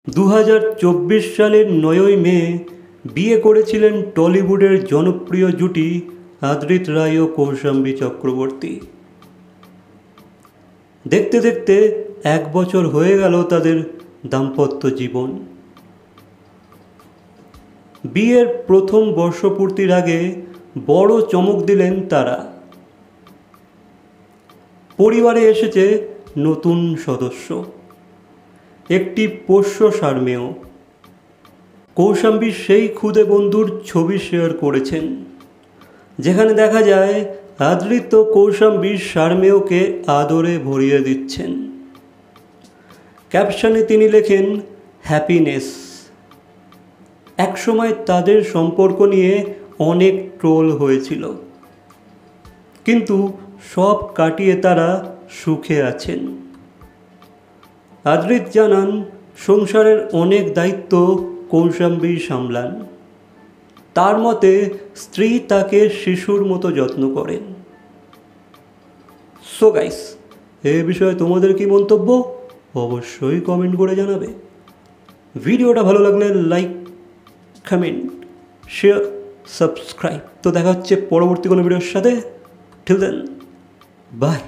2024 সালের 9ই মে বিয়ে করেছিলেন টলিউডের জনপ্রিয় জুটি আদ্রিত রায় ও কৌশাম্বী চক্রবর্তী। দেখতে দেখতে 1 বছর হয়ে গেল তাদের দাম্পত্য জীবন। বিয়ের প্রথম বর্ষপূর্তির আগে বড় চমক দিলেন তারা। পরিবারে এসেছে নতুন সদস্য, একটি পোষ্য ষাঁড়মেয়। কৌশাম্বী সেই খুদে বন্ধুর ছবি শেয়ার করেছেন, যেখানে দেখা যায় আদ্রিত কৌশাম্বী ষাঁড়মেয়কে আদরে ভরিয়ে দিচ্ছেন। ক্যাপশনে তিনি লেখেন হ্যাপিনেস। একসময় তাদের সম্পর্ক নিয়ে অনেক ট্রোল হয়েছিল, কিন্তু সব কাটিয়ে তারা সুখে আছেন। আদ্রিত জানান, সংসারের অনেক দায়িত্ব কৌশাম্বী সামলান। তার মতে স্ত্রী তাকে শিশুর মতো যত্ন করেন। সো গাইস, এ বিষয়ে তোমাদের কি মন্তব্য অবশ্যই কমেন্ট করে জানাবে। ভিডিওটা ভালো লাগলে লাইক, কমেন্ট, শেয়ার, সাবস্ক্রাইব। তো দেখা হচ্ছে পরবর্তী কোনো ভিডিওর সাথে। Till then, by.